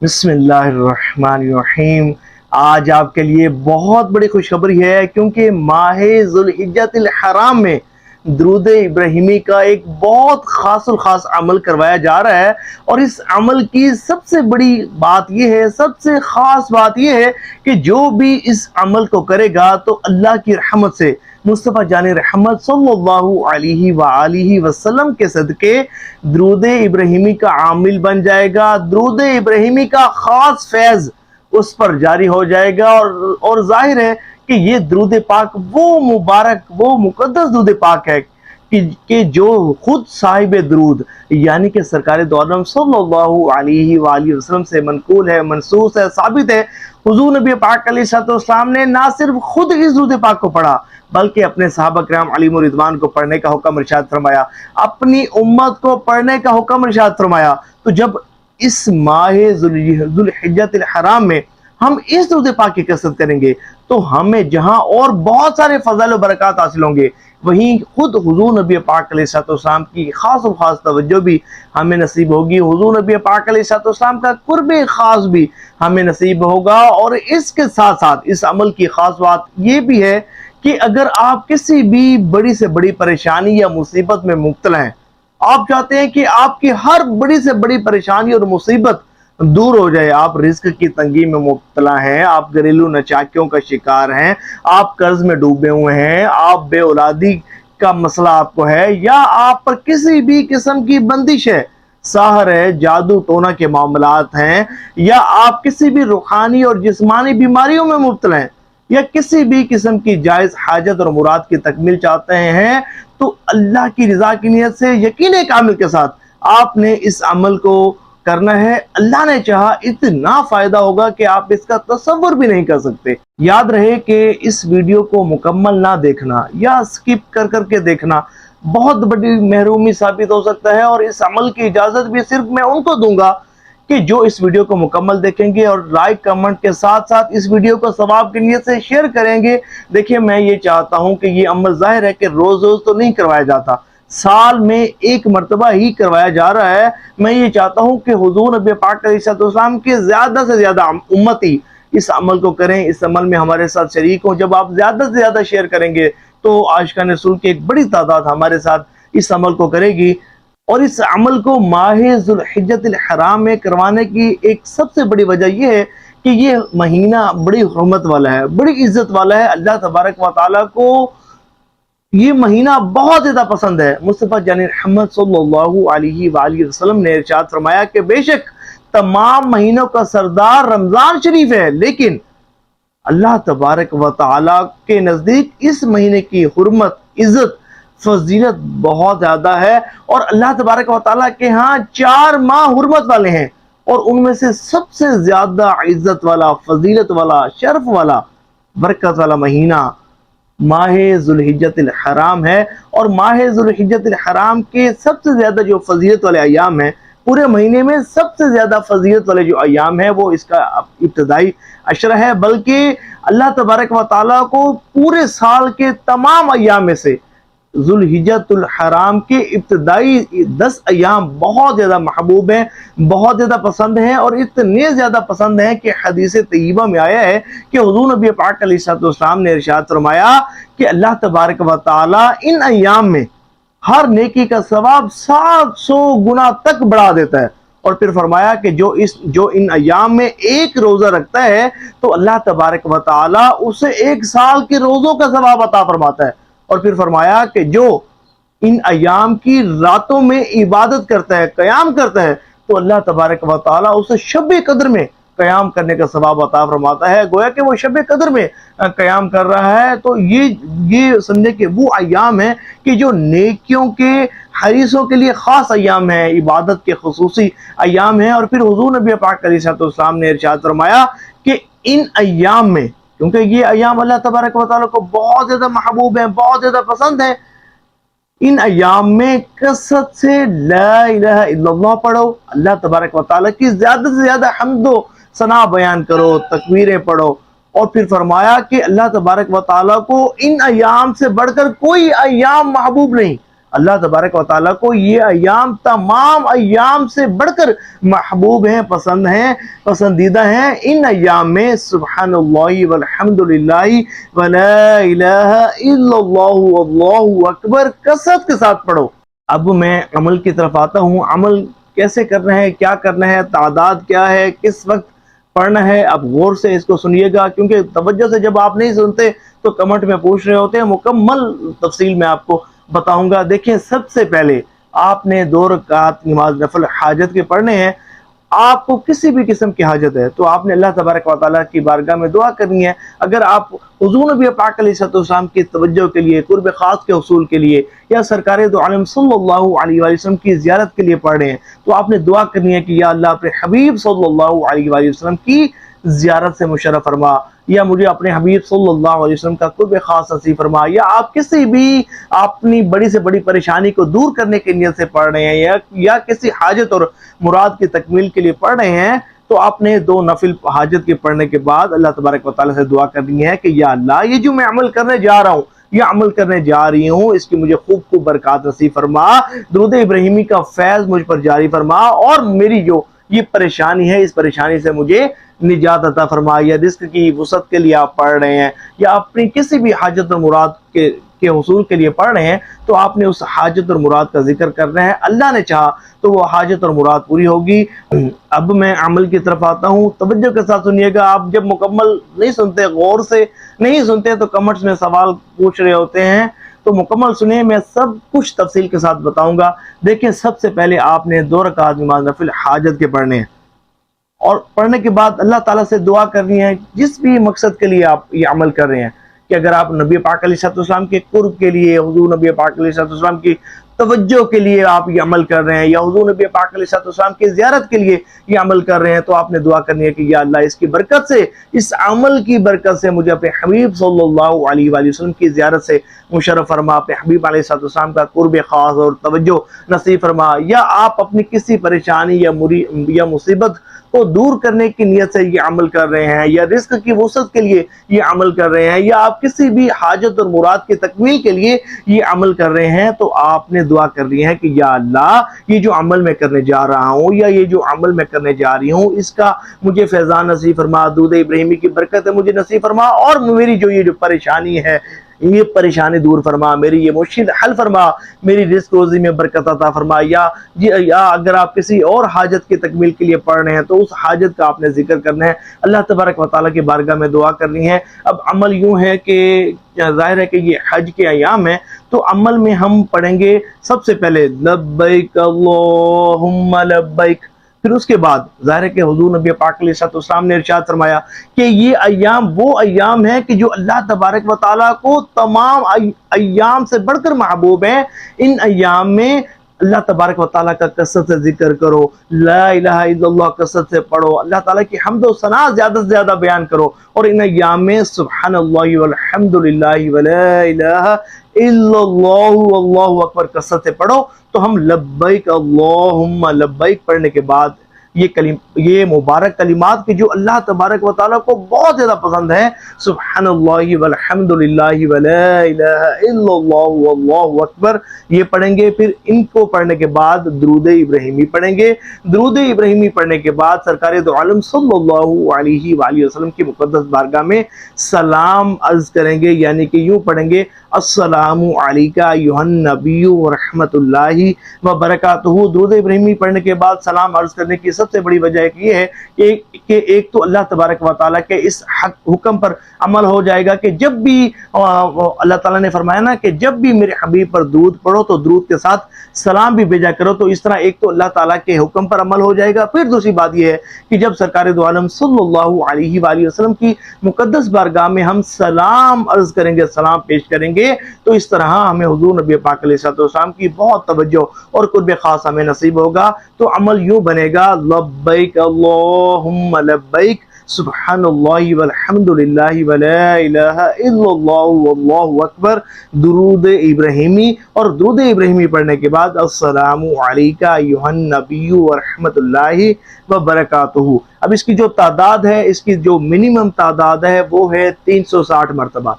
بسم اللہ الرحمن الرحیم۔ آج آپ کے لیے بہت بڑی خوشخبری ہے، کیونکہ ماہ ذوالحجۃ الحرام میں درود ابراہیمی کا ایک بہت خاص عمل کروایا جا رہا ہے۔ اور اس عمل کی سب سے بڑی بات یہ ہے، سب سے خاص بات یہ ہے کہ جو بھی اس عمل کو کرے گا تو اللہ کی رحمت سے، مصطفیٰ جان رحمت صلی اللہ علیہ وآلہ وسلم کے صدقے درود ابراہیمی کا عامل بن جائے گا۔ درود ابراہیمی کا خاص فیض اس پر جاری ہو جائے گا، اور ظاہر ہے کہ یہ درود پاک وہ مبارک، وہ مقدس درود پاک ہے کہ جو خود صاحب درود یعنی کہ سرکار دو عالم صلی اللہ علیہ وآلہ وسلم سے منقول ہے، منصوص ہے، ثابت ہے۔ حضور نبی پاک علیہ السلام نے نہ صرف خود اس درود پاک کو پڑھا، بلکہ اپنے صحابہ کرام علیہم رضوان کو پڑھنے کا حکم ارشاد فرمایا، اپنی امت کو پڑھنے کا حکم ارشاد فرمایا۔ تو جب اس ماہ ذوالحجۃ الحرام میں ہم اس درود پاک کی کثرت کریں گے تو ہمیں جہاں اور بہت سارے فضائل و برکات حاصل ہوں گے، وہیں خود حضور نبی پاک علیہ السلام کی خاص توجہ بھی ہمیں نصیب ہوگی، حضور نبی پاک علیہ السلام کا قرب خاص بھی ہمیں نصیب ہوگا۔ اور اس کے ساتھ ساتھ اس عمل کی خاص بات یہ بھی ہے کہ اگر آپ کسی بھی بڑی سے بڑی پریشانی یا مصیبت میں مبتلا ہیں، آپ چاہتے ہیں کہ آپ کی ہر بڑی سے بڑی پریشانی اور مصیبت دور ہو جائے، آپ رزق کی تنگی میں مبتلا ہیں، آپ گھریلو نچاکیوں کا شکار ہیں، آپ قرض میں ڈوبے ہوئے ہیں، آپ بے اولادی کا مسئلہ آپ کو ہے، یا آپ پر کسی بھی قسم کی بندش ہے، ساحر ہے، جادو ٹونا کے معاملات ہیں، یا آپ کسی بھی روحانی اور جسمانی بیماریوں میں مبتلا ہیں، یا کسی بھی قسم کی جائز حاجت اور مراد کی تکمیل چاہتے ہیں، تو اللہ کی رضا کی نیت سے یقین کامل کے ساتھ آپ نے اس عمل کو کرنا ہے۔ اللہ نے چاہا اتنا فائدہ ہوگا کہ آپ اس کا تصور بھی نہیں کر سکتے۔ یاد رہے کہ اس ویڈیو کو مکمل نہ دیکھنا یا سکپ کر کے دیکھنا بہت بڑی محرومی ثابت ہو سکتا ہے، اور اس عمل کی اجازت بھی صرف میں ان کو دوں گا کہ جو اس ویڈیو کو مکمل دیکھیں گے اور لائک کمنٹ کے ساتھ ساتھ اس ویڈیو کو ثواب کی نیت سے شیئر کریں گے۔ دیکھیں، میں یہ چاہتا ہوں کہ یہ عمل ظاہر ہے کہ روز تو نہیں کروایا جاتا، سال میں ایک مرتبہ ہی کروایا جا رہا ہے۔ میں یہ چاہتا ہوں کہ حضور نبی پاک علیہ السلام کے زیادہ سے زیادہ امتی اس عمل کو کریں، اس عمل میں ہمارے ساتھ شریک ہوں۔ جب آپ زیادہ سے زیادہ شیئر کریں گے تو عاشقان رسول کی ایک بڑی تعداد ہمارے ساتھ اس عمل کو کرے گی۔ اور اس عمل کو ماہ ذوالحجۃ الحرام میں کروانے کی ایک سب سے بڑی وجہ یہ ہے کہ یہ مہینہ بڑی حرمت والا ہے، بڑی عزت والا ہے۔ اللہ تبارک و تعالیٰ کو یہ مہینہ بہت زیادہ پسند ہے۔ مصطفیٰ جان رحمت صلی اللہ علیہ وآلہ وسلم نے ارشاد فرمایا کہ بے شک تمام مہینوں کا سردار رمضان شریف ہے، لیکن اللہ تبارک و تعالیٰ کے نزدیک اس مہینے کی حرمت، عزت، فضیلت بہت زیادہ ہے۔ اور اللہ تبارک و تعالیٰ کے ہاں 4 ماہ حرمت والے ہیں، اور ان میں سے سب سے زیادہ عزت والا، فضیلت والا، شرف والا، برکت والا مہینہ ماہ ذوالحجۃ الحرام ہے۔ اور ماہ ذوالحجۃ الحرام کے سب سے زیادہ جو فضیلت والے ایام ہیں، پورے مہینے میں سب سے زیادہ فضیلت والے جو ایام ہیں وہ اس کا ابتدائی عشرہ ہے، بلکہ اللہ تبارک و تعالیٰ کو پورے سال کے تمام ایام میں سے ذوالحجۃ الحرام کے ابتدائی 10 ایام بہت زیادہ محبوب ہیں، بہت زیادہ پسند ہیں، اور اتنے زیادہ پسند ہیں کہ حدیث طیبہ میں آیا ہے کہ حضور نبی پاک علیہ السلام نے ارشاد فرمایا کہ اللہ تبارک و تعالیٰ ان ایام میں ہر نیکی کا ثواب 700 گنا تک بڑھا دیتا ہے۔ اور پھر فرمایا کہ جو ان ایام میں ایک روزہ رکھتا ہے تو اللہ تبارک و تعالیٰ اسے 1 سال کے روزوں کا ثواب عطا فرماتا ہے۔ اور پھر فرمایا کہ جو ان ایام کی راتوں میں عبادت کرتا ہے، قیام کرتا ہے، تو اللہ تبارک و تعالیٰ اسے شب قدر میں قیام کرنے کا ثواب عطا فرماتا ہے۔ گویا کہ وہ شب قدر میں قیام کر رہا ہے۔ تو یہ سمجھے کہ وہ ایام ہیں کہ جو نیکیوں کے حریصوں کے لیے خاص ایام ہیں، عبادت کے خصوصی ایام ہیں۔ اور پھر حضور نبی پاک علیہ السلام نے ارشاد فرمایا کہ ان ایام میں، کیونکہ یہ ایام اللہ تبارک و تعالیٰ کو بہت زیادہ محبوب ہیں، بہت زیادہ پسند ہیں، ان ایام میں کثرت سے لا الہ الا اللہ پڑھو، اللہ تبارک و تعالیٰ کی زیادہ سے زیادہ حمد و ثنا بیان کرو، تکبیریں پڑھو۔ اور پھر فرمایا کہ اللہ تبارک و تعالیٰ کو ان ایام سے بڑھ کر کوئی ایام محبوب نہیں۔ اللہ تبارک و تعالیٰ کو یہ ایام تمام ایام سے بڑھ کر محبوب ہیں، پسند ہیں، پسندیدہ ہیں۔ ان ایام میں سبحان اللہ والحمد للہ ولا الہ الا اللہ واللہ اکبر کثرت کے ساتھ پڑھو۔ اب میں عمل کی طرف آتا ہوں۔ عمل کیسے کرنا ہے، کیا کرنا ہے، تعداد کیا ہے، کس وقت پڑھنا ہے، اب غور سے اس کو سنیے گا، کیونکہ توجہ سے جب آپ نہیں سنتے تو کمنٹ میں پوچھ رہے ہوتے ہیں، مکمل تفصیل میں آپ کو بتاؤں گا۔ دیکھیں، سب سے پہلے آپ نے 2 رکعت نماز نفل حاجت کے پڑھنے ہیں۔ آپ کو کسی بھی قسم کی حاجت ہے تو آپ نے اللہ تبارک و تعالیٰ کی بارگاہ میں دعا کرنی ہے۔ اگر آپ حضور نبی پاک علیہ السلام کی توجہ کے لیے، قرب خاص کے حصول کے لیے، یا سرکار دو عالم صلی اللہ علیہ وآلہ وسلم کی زیارت کے لیے پڑھ رہے ہیں تو آپ نے دعا کرنی ہے کہ یا اللہ اپنے حبیب صلی اللہ علیہ وآلہ وسلم کی زیارت سے مشرف فرما، یا مجھے اپنے حبیب صلی اللہ علیہ وسلم کا قرب خاص نصیب فرما، یا آپ کسی بھی اپنی بڑی سے بڑی پریشانی کو دور کرنے کی نیت سے پڑھ رہے ہیں، یا کسی حاجت اور مراد کی تکمیل کے لیے پڑھ رہے ہیں تو آپ نے 2 نفل حاجت کے پڑھنے کے بعد اللہ تبارک و تعالیٰ سے دعا کرنی ہے کہ یا اللہ یہ جو میں عمل کرنے جا رہا ہوں، یہ عمل کرنے جا رہی ہوں، اس کی مجھے خوب برکات نصیب فرما، درود ابراہیمی کا فیض مجھ پر جاری فرما، اور میری جو یہ پریشانی ہے اس پریشانی سے مجھے نجات عطا فرما۔ یا رزق کی وسعت کے لیے آپ پڑھ رہے ہیں، یا اپنی کسی بھی حاجت اور مراد کے حصول کے لیے پڑھ رہے ہیں تو آپ نے اس حاجت اور مراد کا ذکر کرنا ہے۔ اللہ نے چاہا تو وہ حاجت اور مراد پوری ہوگی۔ اب میں عمل کی طرف آتا ہوں، توجہ کے ساتھ سنیے گا۔ آپ جب مکمل نہیں سنتے، غور سے نہیں سنتے تو کمنٹس میں سوال پوچھ رہے ہوتے ہیں، تو مکمل سنیں، میں سب کچھ تفصیل کے ساتھ بتاؤں گا۔ دیکھیں، سب سے پہلے آپ نے 2 رکعت نماز نفل حاجت کے پڑھنے ہیں، اور پڑھنے کے بعد اللہ تعالیٰ سے دعا کرنی ہے جس بھی مقصد کے لیے آپ یہ عمل کر رہے ہیں، کہ اگر آپ نبی پاک علیہ السلام کے قرب کے لیے، حضور نبی پاک علیہ السلام کی توجہ کے لیے آپ یہ عمل کر رہے ہیں، یا حضور نبی پاک علیہ السلام کی زیارت کے لیے یہ عمل کر رہے ہیں، تو آپ نے دعا کرنی ہے کہ یا اللہ اس کی برکت سے، اس عمل کی برکت سے مجھے اپنے حبیب صلی اللہ علیہ وآلہ وسلم کی زیارت سے مشرف فرما، اپنے حبیب علیہ السلام کا قرب خاص اور توجہ نصیب فرما۔ یا آپ اپنی کسی پریشانی یا مصیبت کو دور کرنے کی نیت سے یہ عمل کر رہے ہیں، یا رزق کی وسعت کے لیے یہ عمل کر رہے ہیں، یا آپ کسی بھی حاجت اور مراد کی تکمیل کے لیے یہ عمل کر رہے ہیں، تو آپ نے دعا کرنی ہے کہ یا اللہ یہ جو عمل میں کرنے جا رہا ہوں، یا یہ جو عمل میں کرنے جا رہی ہوں، اس کا مجھے فیضان نصیب فرما، درود ابراہیمی کی برکت مجھے نصیب فرما، اور میری جو یہ پریشانی ہے یہ پریشانی دور فرما، میری یہ مشکل حل فرما، میری رزق روزی میں برکت عطا فرما۔ یا اگر آپ کسی اور حاجت کی تکمیل کے لیے پڑھ رہے ہیں تو اس حاجت کا آپ نے ذکر کرنا ہے، اللہ تبارک و تعالیٰ کی بارگاہ میں دعا کرنی ہے۔ اب عمل یوں ہے کہ ظاہر ہے کہ یہ حج کے ایام ہے، تو عمل میں ہم پڑھیں گے سب سے پہلے لبیک اللہم لبیک، پھر اس کے بعد ظاہر ہے کہ حضور نبی پاک علیہ السلام نے ارشاد فرمایا کہ یہ ایام وہ ایام ہیں کہ جو اللہ تبارک و تعالیٰ کو تمام ایام سے بڑھ کر محبوب ہیں۔ ان ایام میں اللہ تبارک و تعالیٰ کا کثرت سے ذکر کرو، لا الہ الا اللہ کثرت سے پڑھو، اللہ تعالیٰ کی حمد و ثنا زیادہ سے زیادہ بیان کرو، اور ان ایام میں سبحان اللہ والحمد للہ ولا الہ الا اللہ واللہ اکبر کثرت سے پڑھو۔ تو ہم لبیک اللہم لبیک پڑھنے کے بعد یہ مبارک کلمات کی جو اللہ تبارک و تعالیٰ کو بہت زیادہ پسند ہے، سبحان اللہ والحمد للہ ولا الہ الا اللہ واللہ اکبر، یہ پڑھیں گے۔ پھر ان کو پڑھنے کے بعد درود ابراہیمی پڑھیں گے۔ درود ابراہیمی پڑھنے کے بعد سرکار دو عالم صلی اللہ علیہ وآلہ وسلم کی مقدس بارگاہ میں سلام عرض کریں گے، یعنی کہ یوں پڑھیں گے، السلام علیکہ ایھا النبی ورحمۃ اللہ وبرکاتہ۔ درود ابراہیمی پڑھنے کے بعد سلام عرض کرنے کی سب سے بڑی وجہ یہ ہے کہ ایک تو اللہ تبارک و تعالیٰ کے اس حکم پر عمل ہو جائے گا کہ جب بھی اللہ تعالیٰ نے فرمایا نا کہ جب بھی میرے حبیب پر درود پڑھو تو درود کے ساتھ سلام بھی بھیجا کرو، تو اس طرح ایک تو اللہ تعالیٰ کے حکم پر عمل ہو جائے گا۔ پھر دوسری بات یہ ہے کہ جب سرکار دو عالم صلی اللہ علیہ وآلہ وسلم کی مقدس بارگاہ میں ہم سلام عرض کریں گے، سلام پیش کریں گے، تو اس طرح ہمیں حضور نبی پاک علیہ السلام کی بہت توجہ اور قرب خاص ہمیں نصیب ہوگا۔ تو عمل یوں بنے گا، لبیک اللہم لبیک، سبحان اللہ والحمد للہ ولا الہ الا اللہ واللہ اکبر، درود ابراہیمی، اور درود ابراہیمی پڑھنے کے بعد السلام علیکہ ایھا النبی ورحمۃ اللہ وبرکاتہ۔ اب اس کی جو تعداد ہے، اس کی جو منیمم تعداد ہے وہ ہے 360 مرتبہ،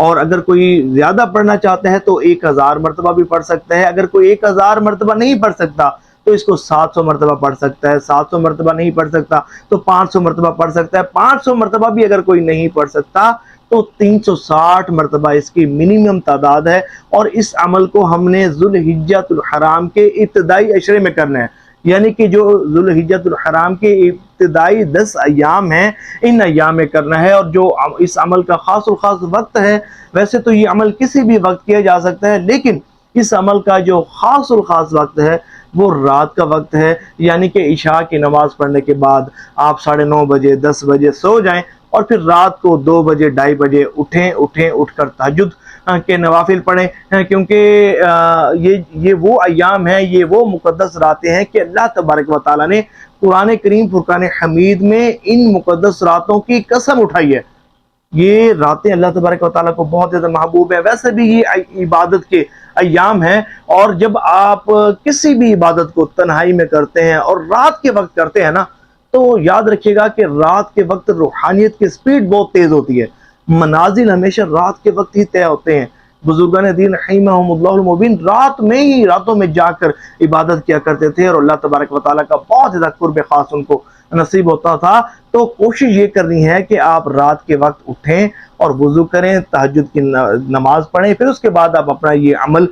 اور اگر کوئی زیادہ پڑھنا چاہتا ہے تو 1000 مرتبہ بھی پڑھ سکتا ہے. اگر کوئی 1000 مرتبہ نہیں پڑھ سکتا تو اس کو 700 مرتبہ پڑھ سکتا ہے. 700 مرتبہ نہیں پڑھ سکتا تو 500 مرتبہ پڑھ سکتا ہے. 500 مرتبہ بھی اگر کوئی نہیں پڑھ سکتا تو 360 مرتبہ اس کی منیمم تعداد ہے. اور اس عمل کو ہم نے ذوالحجۃ الحرام کے ابتدائی عشرے میں کرنا ہے. یعنی کہ جو ذوالحجۃ الحرام کے ابتدائی 10 ایام ہیں ان ایام میں کرنا ہے. اور جو اس عمل کا خاص الخاص وقت ہے، ویسے تو یہ عمل کسی بھی وقت کیا جا سکتا ہے، لیکن اس عمل کا جو خاص الخاص وقت ہے وہ رات کا وقت ہے. یعنی کہ عشاء کی نماز پڑھنے کے بعد آپ 9:30 بجے 10 بجے سو جائیں اور پھر رات کو 2 بجے 2:30 بجے اٹھ کر تہجد کے نوافل پڑھیں، کیونکہ یہ وہ ایام ہیں، یہ وہ مقدس راتیں ہیں کہ اللہ تبارک و تعالیٰ نے قرآن کریم فرقان حمید میں ان مقدس راتوں کی قسم اٹھائی ہے. یہ راتیں اللہ تبارک و تعالیٰ کو بہت زیادہ محبوب ہے. ویسے بھی یہ عبادت کے ایام ہیں، اور جب آپ کسی بھی عبادت کو تنہائی میں کرتے ہیں اور رات کے وقت کرتے ہیں نا، تو یاد رکھیے گا کہ رات کے وقت روحانیت کی سپیڈ بہت تیز ہوتی ہے. منازل ہمیشہ رات کے وقت ہی طے ہوتے ہیں. بزرگان دین رحمہم اللہ المبین راتوں میں جا کر عبادت کیا کرتے تھے، اور اللہ تبارک و تعالیٰ کا بہت زیادہ قرب خاص ان کو نصیب ہوتا تھا. تو کوشش یہ کرنی ہے کہ آپ رات کے وقت اٹھیں اور وضو کریں، تہجد کی نماز پڑھیں، پھر اس کے بعد آپ اپنا یہ عمل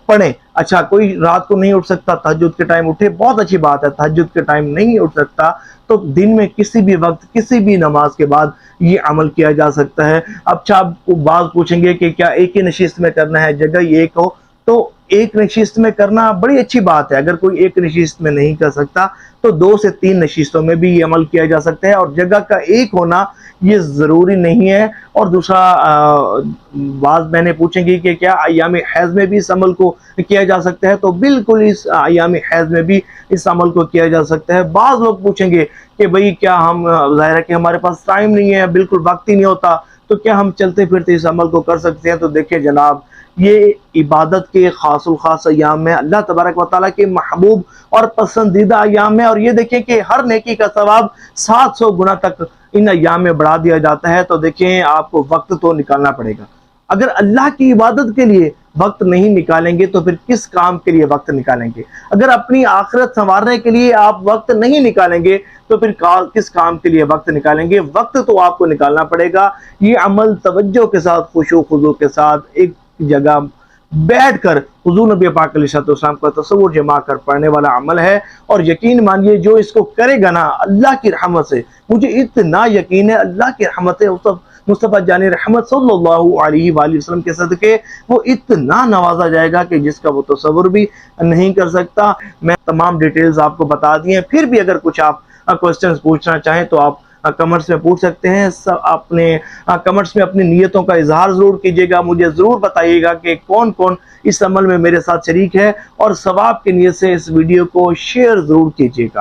پڑھیں. اچھا، کوئی رات کو نہیں اٹھ سکتا، تہجد کے ٹائم اٹھے، بہت اچھی بات ہے. تہجد کے ٹائم نہیں اٹھ سکتا تو دن میں کسی بھی وقت کسی بھی نماز کے بعد یہ عمل کیا جا سکتا ہے. اچھا، آپ کو بعض پوچھیں گے کہ کیا ایک ہی نشست میں کرنا ہے، جگہ ہی ایک ہو؟ تو ایک نشست میں کرنا بڑی اچھی بات ہے. اگر کوئی ایک نشست میں نہیں کر سکتا تو 2 سے 3 نشستوں میں بھی یہ عمل کیا جا سکتا ہے، اور جگہ کا ایک ہونا یہ ضروری نہیں ہے. اور دوسرا، بعض بہنیں پوچھیں گی کہ کیا ایام حیض میں بھی اس عمل کو کیا جا سکتا ہے؟ تو بالکل اس ایام حیض میں بھی اس عمل کو کیا جا سکتا ہے. بعض لوگ پوچھیں گے کہ بھئی کیا ہم، ظاہر ہے کہ ہمارے پاس ٹائم نہیں ہے، بالکل وقت ہی نہیں ہوتا، تو کیا ہم چلتے پھرتے اس عمل کو کر سکتے ہیں؟ تو دیکھیں جناب، یہ عبادت کے خاص الخاص ایام میں اللہ تبارک و تعالیٰ کے محبوب اور پسندیدہ ایام میں، اور یہ دیکھیں کہ ہر نیکی کا ثواب 700 گنا تک ان ایام میں بڑھا دیا جاتا ہے. تو دیکھیں، آپ کو وقت تو نکالنا پڑے گا. اگر اللہ کی عبادت کے لیے وقت نہیں نکالیں گے تو پھر کس کام کے لیے وقت نکالیں گے؟ اگر اپنی آخرت سنوارنے کے لیے آپ وقت نہیں نکالیں گے تو پھر کس کام کے لیے وقت نکالیں گے؟ وقت تو آپ کو نکالنا پڑے گا. یہ عمل توجہ کے ساتھ، خشوع و خضوع کے ساتھ ایک جگہ بیٹھ کر حضور نبی پاک علیہ السلام کا تصور جما کر پڑھنے والا عمل ہے. اور یقین مانیے، جو اس کو کرے گا نا، اللہ کی رحمت سے، مجھے اتنا یقین ہے، اللہ کی رحمت سے، مصطفیٰ جان رحمت صلی اللہ علیہ وآلہ وسلم کے صدقے وہ اتنا نوازا جائے گا کہ جس کا وہ تصور بھی نہیں کر سکتا. میں تمام ڈیٹیلز آپ کو بتا دی ہیں. پھر بھی اگر کچھ آپ کوسچنز پوچھنا چاہیں تو آپ کمنٹس میں پوچھ سکتے ہیں. اپنے کمنٹس میں اپنی نیتوں کا اظہار ضرور کیجیے گا. مجھے ضرور بتائیے گا کہ کون کون اس عمل میں میرے ساتھ شریک ہے، اور ثواب کی نیت سے اس ویڈیو کو شیئر ضرور کیجیے گا.